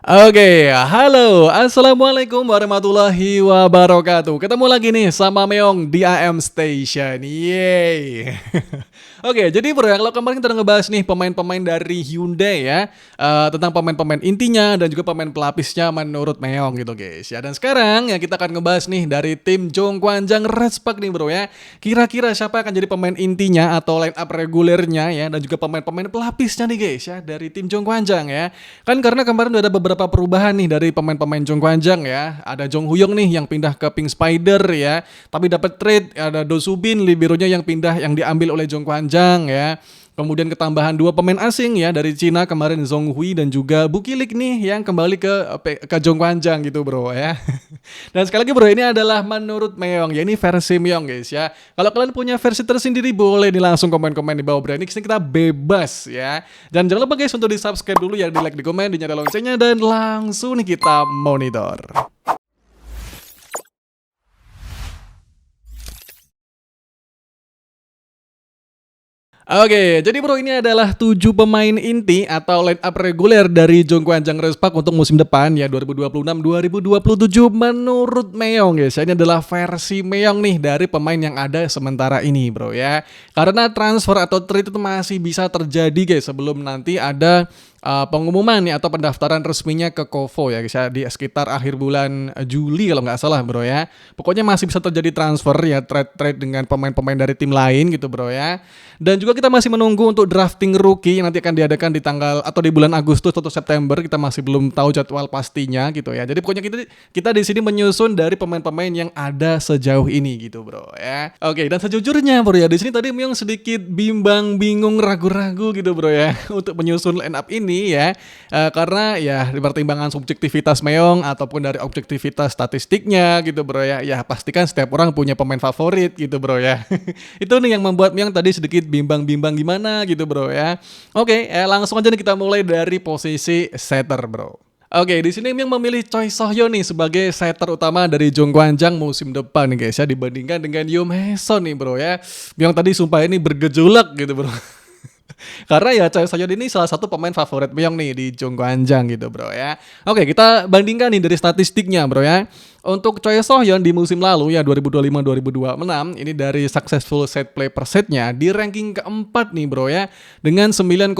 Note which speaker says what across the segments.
Speaker 1: Oke, halo, assalamualaikum warahmatullahi wabarakatuh. Ketemu lagi nih sama Meong di AM Station. Yeay. Oke, jadi bro, kalau kemarin kita udah ngebahas nih pemain-pemain dari Hyundai ya, tentang pemain-pemain intinya dan juga pemain pelapisnya menurut Meong gitu guys ya. Dan sekarang ya kita akan ngebahas nih dari tim Zhongguancang Respak nih bro ya. Kira-kira siapa akan jadi pemain intinya atau line up regulernya ya, dan juga pemain-pemain pelapisnya nih guys ya dari tim Zhongguancang ya. Kan karena kemarin udah ada beberapa perubahan nih dari pemain-pemain Zhongguancang ya. Ada Jong Huyong nih yang pindah ke Pink Spider ya, tapi dapat trade. Ada Do Subin liberonya yang pindah, yang diambil oleh Zhongguancang ya. Kemudian ketambahan dua pemain asing ya dari Cina kemarin, Zhong Hui dan juga Bukilik nih yang kembali ke Zhongguancang gitu bro ya. Dan sekali lagi bro, ini adalah menurut Meong ya, ini versi Meong guys ya. Kalau kalian punya versi tersendiri boleh nih langsung komen-komen di bawah bro. Ini kita bebas ya. Dan jangan lupa guys untuk di subscribe dulu ya, di like, di komen, di nyalain loncengnya, dan langsung nih kita monitor. Oke, jadi bro, ini adalah 7 pemain inti atau line up reguler dari Zhongguancang Respak untuk musim depan ya 2026-2027 menurut Meong guys. Ini adalah versi Meong nih dari pemain yang ada sementara ini bro ya. Karena transfer atau trade itu masih bisa terjadi guys sebelum nanti ada pengumuman ya atau pendaftaran resminya ke Kovo ya guys ya, di sekitar akhir bulan Juli kalau nggak salah bro ya. Pokoknya masih bisa terjadi transfer ya, trade dengan pemain-pemain dari tim lain gitu bro ya. Dan juga kita masih menunggu untuk drafting rookie yang nanti akan diadakan di tanggal atau di bulan Agustus atau September. Kita masih belum tahu jadwal pastinya gitu ya. Jadi pokoknya kita di sini menyusun dari pemain-pemain yang ada sejauh ini gitu bro ya. Oke, dan sejujurnya bro ya, di sini tadi Myung sedikit bimbang, bingung, ragu-ragu gitu bro ya untuk menyusun line up ini ya. Karena ya di pertimbangan subjektivitas Meong ataupun dari objektivitas statistiknya gitu bro ya. Ya pastikan setiap orang punya pemain favorit gitu bro ya. Itu nih yang membuat Myung tadi sedikit bimbang-bimbang gimana gitu bro ya. Oke, langsung aja nih kita mulai dari posisi setter bro. Oke, di sini Myung memilih Choi Sohyeon nih sebagai setter utama dari Zhongguancang musim depan nih guys ya, dibandingkan dengan Yoon Hae-son nih bro ya. Myung tadi sumpah ini bergejolak gitu bro. Karena ya Choi Sohyeon ini salah satu pemain favorit Myung nih di Zhongguancang gitu bro ya. Oke, kita bandingkan nih dari statistiknya bro ya. Untuk Choi Sohyeon di musim lalu ya 2025-2026 ini dari successful set play per setnya di ranking keempat nih bro ya, dengan 9,46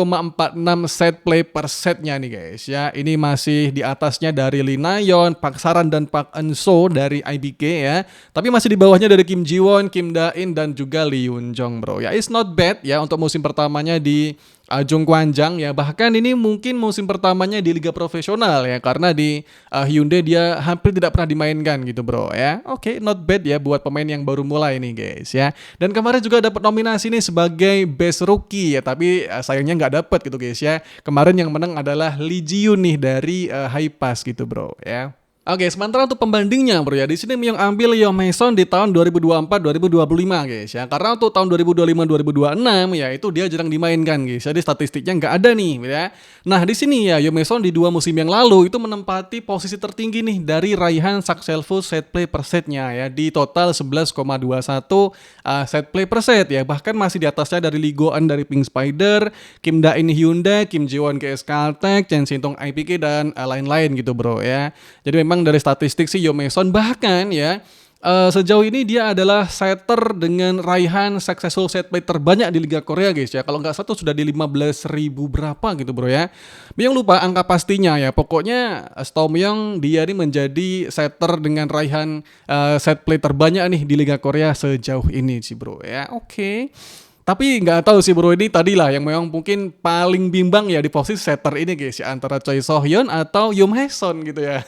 Speaker 1: set play per setnya nih guys ya. Ini masih di atasnya dari Lee Na-yeon, Park Saran dan Park Eun-soo dari IBK ya. Tapi masih di bawahnya dari Kim Ji-won, Kim Da-in dan juga Lee Yoon-jong bro ya. It's not bad ya untuk musim pertamanya di Zhongguancang ya. Bahkan ini mungkin musim pertamanya di liga profesional ya, karena di Hyundai dia hampir tidak pernah dimainkan gitu bro ya. Oke, not bad ya buat pemain yang baru mulai nih guys ya. Dan kemarin juga dapat nominasi nih sebagai best rookie ya, tapi sayangnya nggak dapet gitu guys ya. Kemarin yang menang adalah Lee Ji-yoon nih dari Hypas gitu bro ya. Oke, sementara untuk pembandingnya bro ya, di sini yang ambil Yoon Hae-son di tahun 2024-2025 guys ya. Karena untuk tahun 2025-2026 ya itu dia jarang dimainkan guys. Jadi statistiknya nggak ada nih ya. Nah, di sini ya Yoon Hae-son di 2 musim yang lalu itu menempati posisi tertinggi nih dari raihan successful set play per setnya ya, di total 11,21 set play per set ya. Bahkan masih di atasnya dari Lee Go-eun dari Pink Spider, Kim Da-in Hyundai, Kim Ji-won GS Caltech, Chen Sintong IPK dan lain-lain gitu bro ya. Jadi memang dari statistik sih Yoon Hae-son bahkan ya sejauh ini dia adalah setter dengan raihan successful set play terbanyak di Liga Korea guys ya. Kalau nggak salah sudah di 15.000 berapa gitu bro ya. Myung lupa angka pastinya ya. Pokoknya setahu Myung dia ini menjadi setter dengan raihan set play terbanyak nih di Liga Korea sejauh ini sih bro ya. Oke. Tapi nggak tahu sih bro, ini tadi lah yang memang mungkin paling bimbang ya di posisi setter ini guys ya, antara Choi Sohyeon atau Yoon Hae-son gitu ya.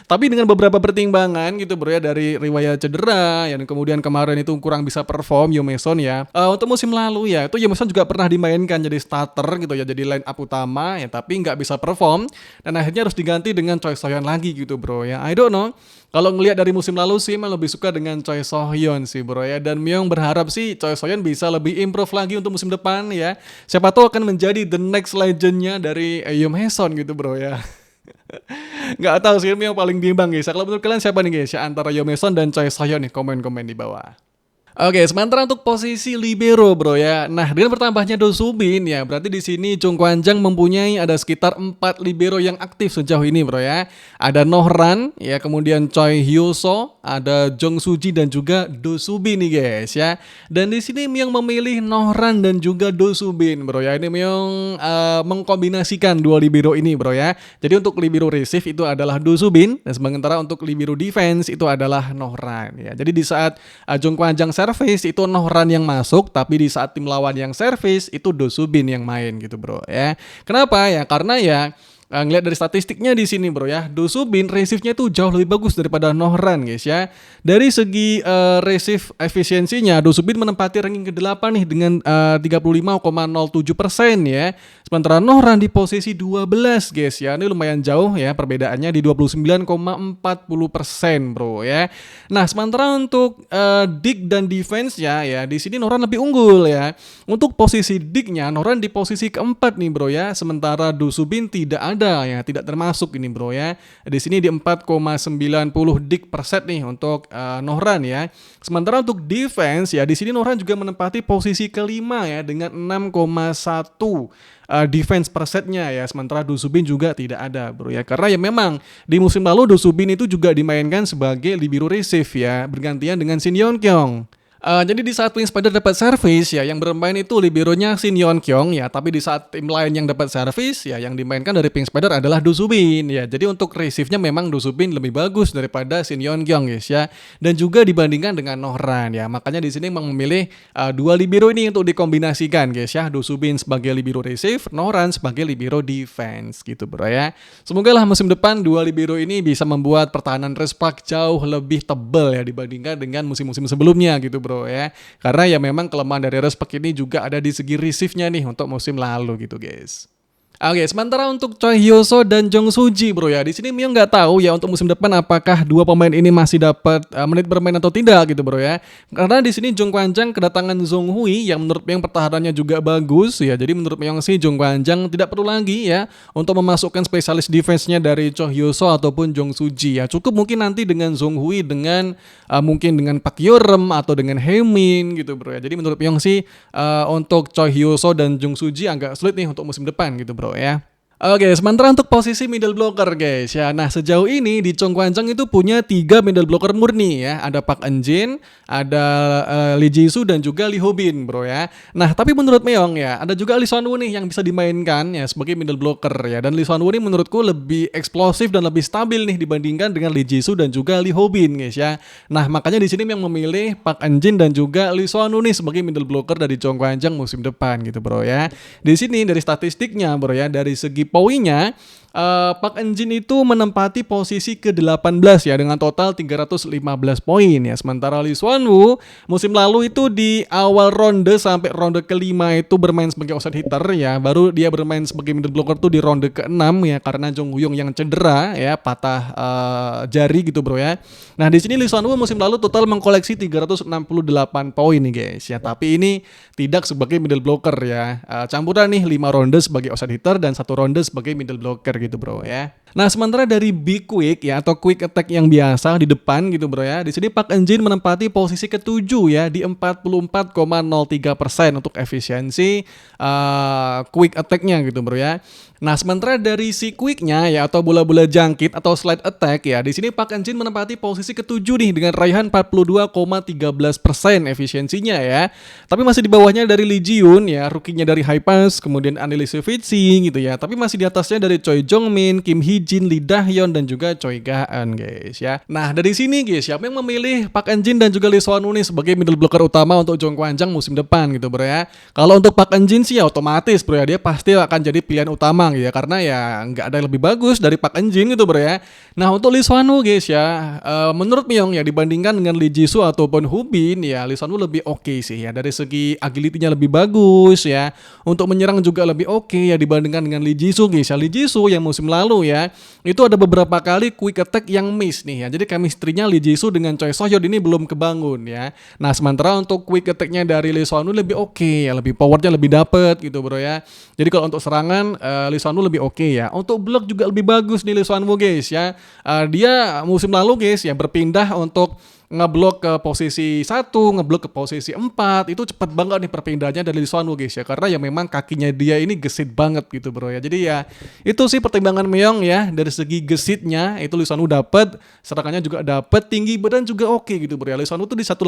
Speaker 1: Tapi dengan beberapa pertimbangan gitu bro ya, dari riwayat cedera yang kemudian kemarin itu kurang bisa perform Yoon Hae-son ya. Untuk musim lalu ya itu Yoon Hae-son juga pernah dimainkan jadi starter gitu ya, jadi line up utama ya, tapi nggak bisa perform dan akhirnya harus diganti dengan Choi Sohyeon lagi gitu bro ya. I don't know. Kalau ngelihat dari musim lalu sih emang lebih suka dengan Choi Sohyeon sih bro ya. Dan Myung berharap sih Choi Sohyeon bisa lebih improve lagi untuk musim depan ya. Siapa tahu akan menjadi the next legendnya dari Yoon Hae-son gitu bro ya. Nggak tahu sih, Myung paling bimbang guys. Kalau menurut kalian siapa nih guys ya, antara Yoon Hae-son dan Choi Sohyeon nih? Komen-komen di bawah. Oke, sementara untuk posisi libero bro ya. Nah, dengan bertambahnya Do Subin ya, berarti di sini Jung Kwanjang mempunyai ada sekitar 4 libero yang aktif sejauh ini bro ya. Ada Nohran ya, kemudian Choi Hyo-so, ada Jong Suji dan juga Do Subin nih guys ya. Dan di sini Myung memilih Nohran dan juga Do Subin bro ya. Ini Myung mengkombinasikan dua libero ini bro ya. Jadi untuk libero receive itu adalah Do Subin dan sementara untuk libero defense itu adalah Nohran ya. Jadi di saat Jung Kwanjang service itu Nohran yang masuk, tapi di saat tim lawan yang service itu Do Subin yang main gitu bro ya. Kenapa ya? Karena ya ngelihat dari statistiknya di sini bro ya, Do Subin receive-nya itu jauh lebih bagus daripada Nohran guys ya. Dari segi receive efisiensinya, Do Subin menempati ranking ke-8 nih dengan 35,07% ya. Sementara Nohran di posisi 12 guys ya. Ini lumayan jauh ya perbedaannya di 29,40% bro ya. Nah, sementara untuk dig dan defense ya di sini Nohran lebih unggul ya. Untuk posisi dignya Nohran di posisi keempat nih bro ya. Sementara Do Subin tidak ada ya, tidak termasuk ini bro ya. Di sini di 4,90 dig per set nih untuk Nohran ya. Sementara untuk defense ya di sini Nohran juga menempati posisi kelima ya dengan 6,1 defense per setnya ya. Sementara Do Subin juga tidak ada bro ya. Karena ya memang di musim lalu Do Subin itu juga dimainkan sebagai libero receive ya, bergantian dengan Shin Yeon Kyung. Jadi di saat Wing Spider dapat service ya, yang bermain itu liberonya Shin Yeon Kyung ya, tapi di saat tim lain yang dapat service ya, yang dimainkan dari Pink Spider adalah Do Subin ya. Jadi untuk receive-nya memang Do Subin lebih bagus daripada Shin Yeon Kyung guys ya, dan juga dibandingkan dengan Nohran ya. Makanya di sini memang memilih dua libero ini untuk dikombinasikan guys ya, Do Subin sebagai libero receive, Nohran sebagai libero defense gitu bro ya. Semoga lah musim depan dua libero ini bisa membuat pertahanan Respak jauh lebih tebal ya dibandingkan dengan musim-musim sebelumnya gitu bro ya. Karena ya memang kelemahan dari Respect ini juga ada di segi receive-nya nih untuk musim lalu gitu guys. Oke, sementara untuk Choi Hyo-so dan Jong Suji bro ya, di sini Myung nggak tahu ya untuk musim depan apakah dua pemain ini masih dapat menit bermain atau tidak gitu bro ya. Karena di sini Jung Kwanjang kedatangan Zhong Hui yang menurut Myung pertahanannya juga bagus ya. Jadi menurut Myung sih Jung Kwanjang tidak perlu lagi ya untuk memasukkan spesialis defense-nya dari Choi Hyo-so ataupun Jong Suji ya. Cukup mungkin nanti dengan Zhong Hui dengan mungkin dengan Pak Yorem atau dengan Hemin gitu bro ya. Jadi menurut Myung sih untuk Choi Hyo-so dan Jong Suji agak sulit nih untuk musim depan gitu bro ya. Oke, sementara untuk posisi middle blocker guys ya. Nah, sejauh ini di Jung Kwanjang itu punya 3 middle blocker murni ya. Ada Park Eun-jin, ada Lee Ji-soo dan juga Lee Ho-bin bro ya. Nah, tapi menurut Myung ya, ada juga Lee Swan-woo nih yang bisa dimainkan ya sebagai middle blocker ya. Dan Lee Swan-woo ini menurutku lebih eksplosif dan lebih stabil nih dibandingkan dengan Lee Ji-soo dan juga Lee Ho-bin guys ya. Nah, makanya di sini Myung memilih Park Eun-jin dan juga Lee Swan-woo nih sebagai middle blocker dari Jung Kwanjang musim depan gitu bro ya. Di sini dari statistiknya bro ya, dari segi poinnya Park Eun-jin itu menempati posisi ke-18 ya dengan total 315 poin ya. Sementara Lee Swan-woo musim lalu itu di awal ronde sampai ronde kelima itu bermain sebagai outside hitter ya. Baru dia bermain sebagai middle blocker tuh di ronde ke-6 ya karena Jong Huyung yang cedera ya, patah jari gitu bro ya. Nah, di sini Lee Swan-woo musim lalu total mengkoleksi 368 poin nih guys ya. Tapi ini tidak sebagai middle blocker ya. Campuran nih 5 ronde sebagai outside hitter dan 1 ronde sebagai middle blocker gitu bro ya. Nah, sementara dari Big Quick ya atau quick attack yang biasa di depan gitu bro ya. Di sini Park Eun-jin menempati posisi ke-7 ya di 44,03% untuk efisiensi quick attack-nya gitu bro ya. Nah, sementara dari si quick-nya ya atau bola-bola jangkit atau slide attack ya, di sini Park Eun-jin menempati posisi ke-7 nih dengan raihan 42,13% efisiensinya ya. Tapi masih di bawahnya dari Lee Ji-yoon ya, rookie-nya dari High Pass, kemudian Annie Lisevitsi gitu ya. Tapi masih di atasnya dari Choi Jong-min, Kim Hee-jin, Lee Dah-yeon dan juga Choi Ga-eun guys ya. Nah, dari sini guys, siapa yang memilih Park Eun-jin dan juga Lee Swan-woo nih sebagai middle blocker utama untuk Jung Kwanjang musim depan gitu bro ya. Kalau untuk Park Eun-jin sih ya otomatis bro ya, dia pasti akan jadi pilihan utama ya, karena ya nggak ada yang lebih bagus dari Park Eun-jin gitu bro ya. Nah, untuk Lee Swan-woo guys ya, menurut Myung ya dibandingkan dengan Lee Ji-soo ataupun Ho-bin ya, Lee Swan-woo lebih oke sih ya, dari segi agility-nya lebih bagus ya, untuk menyerang juga lebih oke ya dibandingkan dengan Lee Ji-soo guys ya. Lee Ji-soo yang musim lalu ya itu ada beberapa kali quick attack yang miss nih ya, jadi chemistry-nya Lee Ji-soo dengan Choi So-hyun ini belum kebangun ya. Nah, sementara untuk quick attack-nya dari Lee Swan-woo lebih oke ya, lebih powernya lebih dapet gitu bro ya. Jadi kalau untuk serangan Lee Swan-woo lebih oke ya. Untuk block juga lebih bagus nih Lee Swan-woo guys ya. Dia musim lalu guys ya berpindah untuk ngeblok ke posisi 1, ngeblok ke posisi 4, itu cepet banget nih perpindahannya dari Lee Suan Woo guys ya, karena ya memang kakinya dia ini gesit banget gitu bro ya. Jadi ya itu sih pertimbangan Myeong ya, dari segi gesitnya itu Lee Suan Woo dapat, serangannya juga dapat, tinggi badan juga oke gitu bro ya. Lee Suan Woo tuh di 185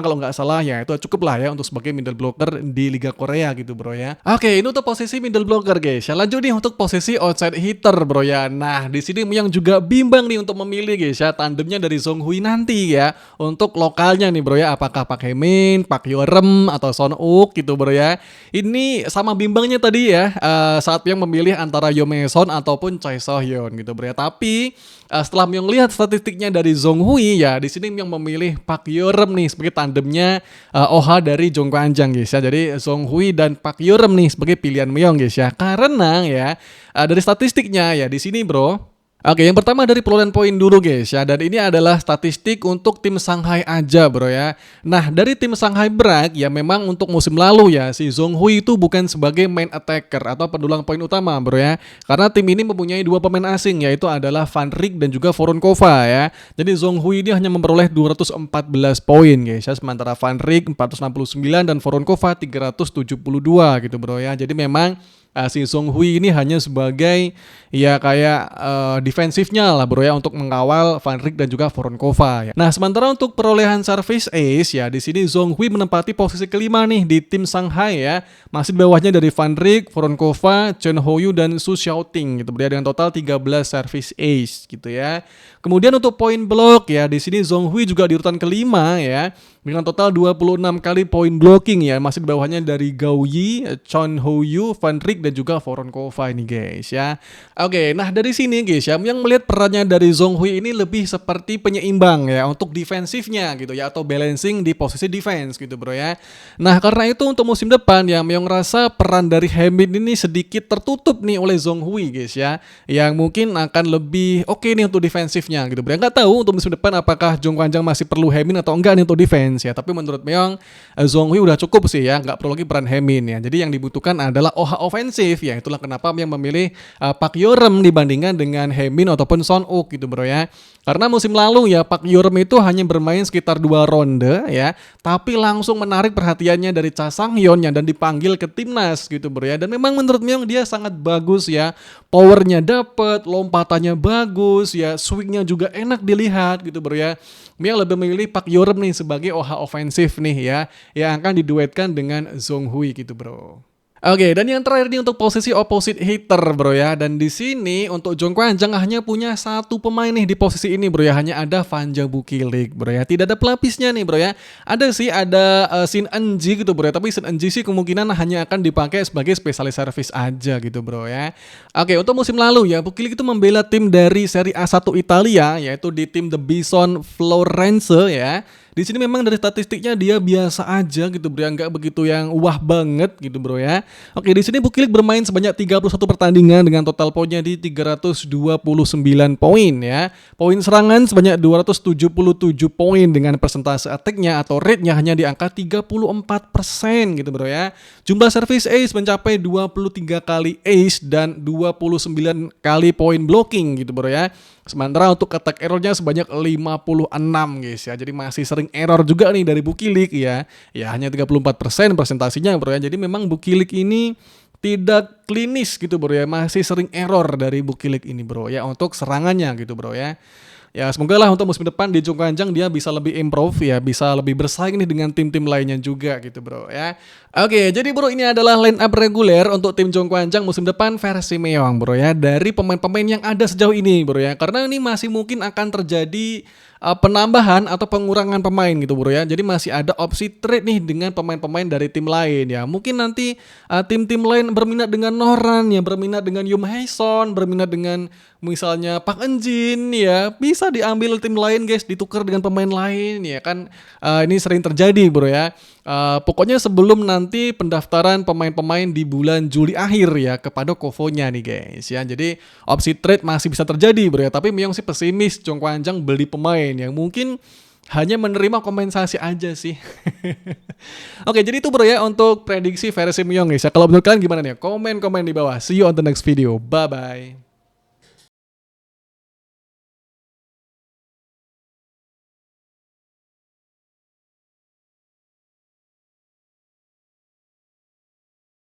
Speaker 1: kalau nggak salah ya, itu cukup lah ya untuk sebagai middle blocker di Liga Korea gitu bro ya. Oke, ini untuk posisi middle blocker guys ya. Lanjut nih untuk posisi outside hitter bro ya. Nah di sini Myeong juga bimbang nih untuk memilih guys ya, tandemnya dari Jong Hui nanti ya. Untuk lokalnya nih bro ya, apakah Park Hae-min, Park Hyo-reum atau Son Uk gitu bro ya. Ini sama bimbangnya tadi ya, saat Myeong memilih antara Yo Me-son ataupun Choi So-hyun gitu bro ya. Tapi setelah Myeong lihat statistiknya dari Jong Hui ya, di sini Myeong memilih Park Hyo-reum nih sebagai tandemnya OH dari Jong Kwan-jang guys ya. Jadi Jong Hui dan Park Hyo-reum nih sebagai pilihan Myeong guys ya. Karena ya dari statistiknya ya di sini bro. Oke, yang pertama dari perolehan poin dulu guys ya, dan ini adalah statistik untuk tim Shanghai aja bro ya. Nah dari tim Shanghai Brak ya, memang untuk musim lalu ya si Jong Hui itu bukan sebagai main attacker atau pendulang poin utama bro ya, karena tim ini mempunyai dua pemain asing, yaitu adalah Van Rijk dan juga Voronkova ya. Jadi Jong Hui ini hanya memperoleh 214 poin guys ya, sementara Van Rijk 469 dan Voronkova 372 gitu bro ya. Jadi memang si Jong Hui ini hanya sebagai ya kayak defensifnya lah bro ya, untuk mengawal Van Rijk dan juga Voronkova ya. Nah sementara untuk perolehan service ace ya, di sini Jong Hui menempati posisi kelima nih di tim Shanghai ya, masih di bawahnya dari Van Rijk, Voronkova, Chen Hoyu dan Su Xiaoting gitu bro ya, dengan total 13 service ace gitu ya. Kemudian untuk poin block ya, di sini Jong Hui juga di urutan kelima ya, dengan total 26 kali poin blocking ya, masih di bawahnya dari Gao Yi, Chon Ho-yu, Van Rijk dan juga Voronkova ini guys ya. Oke, nah dari sini guys ya, yang melihat perannya dari Jong Hui ini lebih seperti penyeimbang ya untuk defensifnya gitu ya, atau balancing di posisi defense gitu bro ya. Nah karena itu untuk musim depan ya, Myeong rasa peran dari Hae-min ini sedikit tertutup nih oleh Jong Hui guys ya, yang mungkin akan lebih oke nih untuk defensifnya gitu bro. Nggak tahu untuk musim depan apakah Jong Kwan-jang masih perlu Hae-min atau enggak nih untuk defense ya, tapi menurut Myeong Jong Hui udah cukup sih ya, nggak perlu lagi peran Hae-min ya. Jadi yang dibutuhkan adalah OH ofensif ya, itulah kenapa Myeong memilih Park Hyo-reum dibandingkan dengan Hae-min ataupun Son Uk gitu bro ya. Karena musim lalu ya Park Hyo-reum itu hanya bermain sekitar 2 ronde ya, tapi langsung menarik perhatiannya dari Cha Sang-hyun ya, dan dipanggil ke timnas gitu bro ya. Dan memang menurut Myeong dia sangat bagus ya, powernya dapet, lompatannya bagus ya, swingnya juga enak dilihat gitu bro ya. Myeong lebih memilih Park Hyo-reum nih sebagai OH ofensif nih ya, yang akan diduetkan dengan Jong Hui gitu bro. Oke, dan yang terakhir nih untuk posisi opposite hitter bro ya. Dan di sini untuk Jong Kwan-jang hanya punya satu pemain nih di posisi ini bro ya, hanya ada Van Jabukilik bro ya. Tidak ada pelapisnya nih bro ya. Ada sih, ada Shin Eun-ji gitu bro ya, tapi Shin Eun-ji sih kemungkinan hanya akan dipakai sebagai spesialis service aja gitu bro ya. Oke, untuk musim lalu ya, Bukilik itu membela tim dari Serie A1 Italia, yaitu di tim The Bison Florence ya. Di sini memang dari statistiknya dia biasa aja gitu bro ya, nggak begitu yang wah banget gitu bro ya. Oke, di sini Bukilik bermain sebanyak 31 pertandingan dengan total poinnya di 329 poin ya. Poin serangan sebanyak 277 poin dengan persentase attack-nya atau rate-nya hanya di angka 34% gitu bro ya. Jumlah service ace mencapai 23 kali ace dan 29 kali poin blocking gitu bro ya. Sementara untuk attack error-nya sebanyak 56 guys ya. Jadi masih sering error juga nih dari Bukilik ya. Ya hanya 34% presentasinya bro ya. Jadi memang Bukilik ini tidak klinis gitu bro ya. Masih sering error dari Bukilik ini bro ya, untuk serangannya gitu bro ya. Ya semoga lah untuk musim depan di Jong Kwan-jang dia bisa lebih improve ya, bisa lebih bersaing nih dengan tim-tim lainnya juga gitu bro ya. Oke, jadi bro ini adalah line up reguler untuk tim Jong Kwan-jang musim depan versi Myeong bro ya, dari pemain-pemain yang ada sejauh ini bro ya. Karena ini masih mungkin akan terjadi penambahan atau pengurangan pemain gitu bro ya. Jadi masih ada opsi trade nih dengan pemain-pemain dari tim lain ya. Mungkin nanti tim-tim lain berminat dengan Noran ya, berminat dengan Yum Hae-son, berminat dengan misalnya Park Eun-jin ya, bisa diambil tim lain guys, ditukar dengan pemain lain ya kan. Ini sering terjadi bro ya. Pokoknya sebelum nanti pendaftaran pemain-pemain di bulan Juli akhir ya kepada Kofonya nih guys ya. Jadi opsi trade masih bisa terjadi bro ya. Tapi Myeong sih pesimis Jong Kwan-jang beli pemain yang mungkin hanya menerima kompensasi aja sih. Oke, jadi itu bro ya untuk prediksi versi Myeong guys ya. Kalau menurut kalian gimana nih? Komen-komen di bawah. See you on the next video. Bye bye.